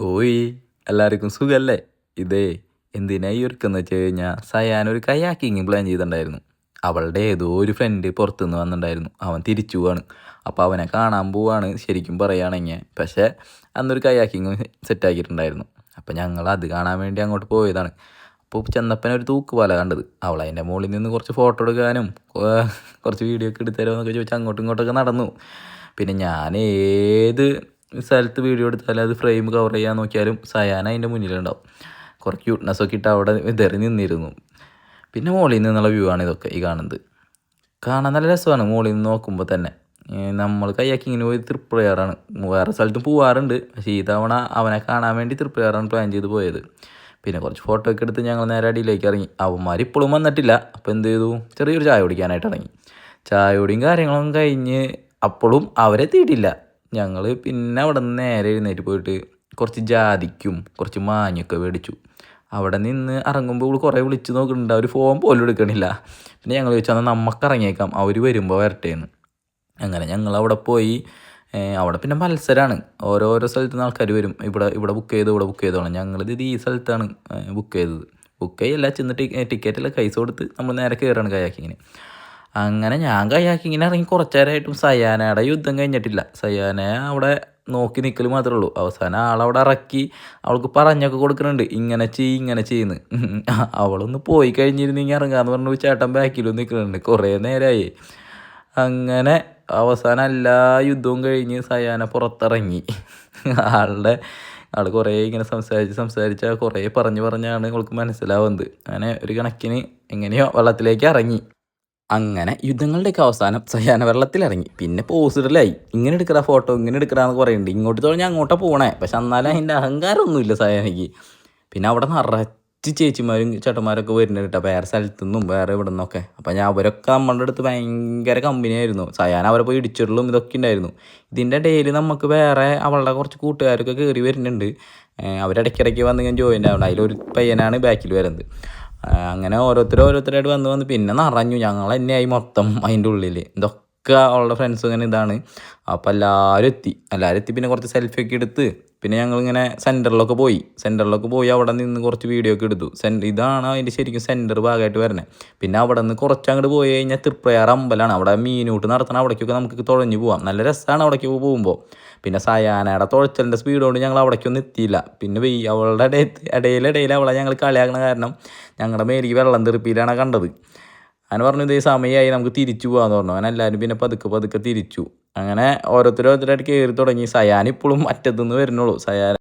ഓയ് എല്ലാവർക്കും സുഖല്ലേ? ഇതേ എന്തിനാ ഈ ഒരുക്കെന്ന് വെച്ച് കഴിഞ്ഞാൽ സയാനൊരു കയാക്കിങ് പ്ലാൻ ചെയ്തിട്ടുണ്ടായിരുന്നു. അവളുടെ ഏതോ ഒരു ഫ്രണ്ട് പുറത്തുനിന്ന് വന്നിട്ടുണ്ടായിരുന്നു. അവൻ തിരിച്ചു പോവാണ്. അപ്പോൾ അവനെ കാണാൻ പോവാണ് ശരിക്കും പറയുകയാണെങ്കിൽ. പക്ഷേ അന്നൊരു കയാക്കിങ് സെറ്റാക്കിയിട്ടുണ്ടായിരുന്നു. അപ്പോൾ ഞങ്ങൾ അത് കാണാൻ വേണ്ടി അങ്ങോട്ട് പോയതാണ്. അപ്പോൾ ചെന്നപ്പൻ ഒരു തൂക്കുപാല കണ്ടത്. അവൾ അതിൻ്റെ മുകളിൽ നിന്ന് കുറച്ച് ഫോട്ടോ എടുക്കാനും കുറച്ച് വീഡിയോ ഒക്കെ എടുത്തരോ എന്നൊക്കെ ചോദിച്ച് അങ്ങോട്ടും ഇങ്ങോട്ടൊക്കെ നടന്നു. പിന്നെ ഞാൻ ഏത് സ്ഥലത്ത് വീഡിയോ എടുത്താലും അത് ഫ്രെയിം കവർ ചെയ്യാൻ നോക്കിയാലും സയാന അതിൻ്റെ മുന്നിലുണ്ടാവും. കുറച്ച് ക്യൂട്ട്നെസ്സൊക്കെ ഇട്ട് അവിടെ ഇതറി നിന്നിരുന്നു. പിന്നെ മുകളിൽ നിന്നുള്ള വ്യൂ ആണ് ഇതൊക്കെ ഈ കാണുന്നത്. കാണാൻ നല്ല രസമാണ് മുകളിൽ നിന്ന് നോക്കുമ്പോൾ തന്നെ. നമ്മൾ കയ്യാക്കിങ്ങിന് പോയി തൃപ്രയാറാണ്. വേറെ സ്ഥലത്തും പോവാറുണ്ട്. പക്ഷേ ഈ തവണ അവനെ കാണാൻ വേണ്ടി തൃപ്രയാറാണ് പ്ലാൻ ചെയ്ത് പോയത്. പിന്നെ കുറച്ച് ഫോട്ടോ ഒക്കെ എടുത്ത് ഞങ്ങൾ നേരെ അടിയിലേക്ക് ഇറങ്ങി. അവന്മാർ ഇപ്പോഴും വന്നിട്ടില്ല. അപ്പോൾ എന്ത് ചെയ്തു, ചെറിയൊരു ചായ കുടിക്കാനായിട്ട് ഇറങ്ങി. ചായ കുടിയും കാര്യങ്ങളൊന്നും കഴിഞ്ഞ് അപ്പോഴും അവരെത്തിയിട്ടില്ല. ഞങ്ങൾ പിന്നെ അവിടെ നിന്ന് നേരെ എഴുന്നേറ്റ് പോയിട്ട് കുറച്ച് ജാതിക്കും കുറച്ച് മാങ്ങയൊക്കെ മേടിച്ചു. അവിടെ നിന്ന് ഇറങ്ങുമ്പോൾ കുറേ വിളിച്ച് നോക്കുന്നുണ്ട്. അവർ ഫോൺ പോലും എടുക്കണില്ല. പിന്നെ ഞങ്ങൾ ചോദിച്ചാൽ എന്നാൽ നമുക്ക് ഇറങ്ങിയേക്കാം, അവർ വരുമ്പോൾ വരട്ടേന്ന്. അങ്ങനെ ഞങ്ങൾ അവിടെ പോയി. അവിടെ പിന്നെ മത്സരമാണ്. ഓരോരോ സ്ഥലത്ത് നിന്ന് ആൾക്കാർ വരും. ഇവിടെ ബുക്ക് ചെയ്ത് ഇവിടെ ബുക്ക് ചെയ്തോളാം. ഞങ്ങളിത് ഈ സ്ഥലത്താണ് ബുക്ക് ചെയ്തത്. ബുക്ക് ചെയ്യല്ല, ചെന്നിട്ട് ടിക്കറ്റെല്ലാം പൈസ കൊടുത്ത് നമ്മൾ നേരെ കയറുകയാണ് കയാക്കിങ്ങിന്. അങ്ങനെ ഞാൻ കയാക്കിങ്ങിന് ഇറങ്ങി കുറച്ച് നേരമായിട്ടും സയാനയുടെ യുദ്ധം കഴിഞ്ഞിട്ടില്ല. സയാന അവിടെ നോക്കി നിൽക്കൽ മാത്രമേ ഉള്ളൂ. അവസാനം ആളവിടെ ഇറക്കി അവൾക്ക് പറഞ്ഞൊക്കെ കൊടുക്കുന്നുണ്ട്, ഇങ്ങനെ ഇങ്ങനെ ചെയ്യുന്നു. അവളൊന്ന് പോയി കഴിഞ്ഞിരുന്നെങ്കിൽ ഇറങ്ങാന്ന് പറഞ്ഞു ചേട്ടൻ ബാക്കിലും നിൽക്കുന്നുണ്ട്. കുറേ നേരമായി. അങ്ങനെ അവസാനം എല്ലാ യുദ്ധവും കഴിഞ്ഞ് സയാന പുറത്തിറങ്ങി. ആൾ കുറേ ഇങ്ങനെ സംസാരിച്ച കുറേ പറഞ്ഞാണ് അവൾക്ക് മനസ്സിലാവുന്നത്. അങ്ങനെ ഒരു കണക്കിന് എങ്ങനെയോ വെള്ളത്തിലേക്ക് ഇറങ്ങി. അങ്ങനെ യുദ്ധങ്ങളുടെയൊക്കെ അവസാനം സയാന വെള്ളത്തിലിറങ്ങി. പിന്നെ പോസിഡറിലായി. ഇങ്ങനെ എടുക്കടാ ഫോട്ടോ, ഇങ്ങനെ എടുക്കടാന്ന് പറയുന്നുണ്ട്. ഇങ്ങോട്ട് തോന്നി അങ്ങോട്ടാണ് പോകണേ. പക്ഷെ എന്നാലും അതിൻ്റെ അഹങ്കാരമൊന്നുമില്ല സയാനയ്ക്ക്. പിന്നെ അവിടെ നിറച്ച് ചേച്ചിമാരും ചേട്ടന്മാരൊക്കെ വരുന്നുണ്ട് കേട്ടോ, വേറെ സ്ഥലത്തു നിന്നും വേറെ ഇവിടെ നിന്നൊക്കെ. അപ്പം അവരൊക്കെ നമ്മളുടെ അടുത്ത് ഭയങ്കര കമ്പനിയായിരുന്നു. സയാന അവരെ പോയി ഇടിച്ചിടലും ഇതൊക്കെ ഉണ്ടായിരുന്നു. ഇതിൻ്റെ ഇടയിൽ നമുക്ക് വേറെ അവളുടെ കുറച്ച് കൂട്ടുകാരൊക്കെ കയറി വരുന്നുണ്ട്. അവരിടയ്ക്കിടയ്ക്ക് വന്ന് ഞാൻ ജോയിൻ്റ് ആവണം. അതിലൊരു പയ്യനാണ് ബാക്കിൽ വരുന്നത്. അങ്ങനെ ഓരോരുത്തരായിട്ട് വന്ന് പിന്നെ നിറഞ്ഞു. ഞങ്ങൾ തന്നെയായി മൊത്തം അതിൻ്റെ ഉള്ളിൽ. ഇതൊക്കെ അവളുടെ ഫ്രണ്ട്സ് ഇങ്ങനെ ഇതാണ്. അപ്പോൾ എല്ലാവരും എത്തി. പിന്നെ കുറച്ച് സെൽഫി ഒക്കെ എടുത്ത് പിന്നെ ഞങ്ങളിങ്ങനെ സെൻറ്ററിലൊക്കെ പോയി അവിടെ നിന്ന് കുറച്ച് വീഡിയോ ഒക്കെ എടുത്തു. ഇതാണ് അതിൻ്റെ ശരിക്കും സെൻറ്റർ ഭാഗമായിട്ട് വരുന്നത്. പിന്നെ അവിടെ നിന്ന് കുറച്ചങ്ങോട്ട് പോയി കഴിഞ്ഞാൽ തൃപ്രയാർ അമ്പലമാണ്. അവിടെ മീനൂട്ട് നടത്തണം. അവിടേക്കൊക്കെ നമുക്ക് തുഴഞ്ഞു പോകാം. നല്ല രസമാണ് അവിടേക്ക് പോകുമ്പോൾ. പിന്നെ സയാനയുടെ തുഴച്ചലിൻ്റെ സ്പീഡ് കൊണ്ട് ഞങ്ങൾ അവിടേക്കൊന്നും എത്തിയില്ല. പിന്നെ അവളുടെ ഇടയിൽ അവളെ ഞങ്ങൾ കളിയാക്കണ കാരണം ഞങ്ങളുടെ മേലേക്ക് വെള്ളം തെറിപ്പിയിലാണ് കണ്ടത്. അങ്ങനെ പറഞ്ഞു ഇതേ സമയമായി നമുക്ക് തിരിച്ചു പോകാമെന്ന് പറഞ്ഞു. അങ്ങനെ എല്ലാവരും പിന്നെ പതുക്കെ തിരിച്ചു. അങ്ങനെ ഓരോരുത്തരായിട്ട് കയറി തുടങ്ങി. സയാൻ ഇപ്പോഴും അറ്റത്തുനിന്ന് വരുന്നുള്ളൂ.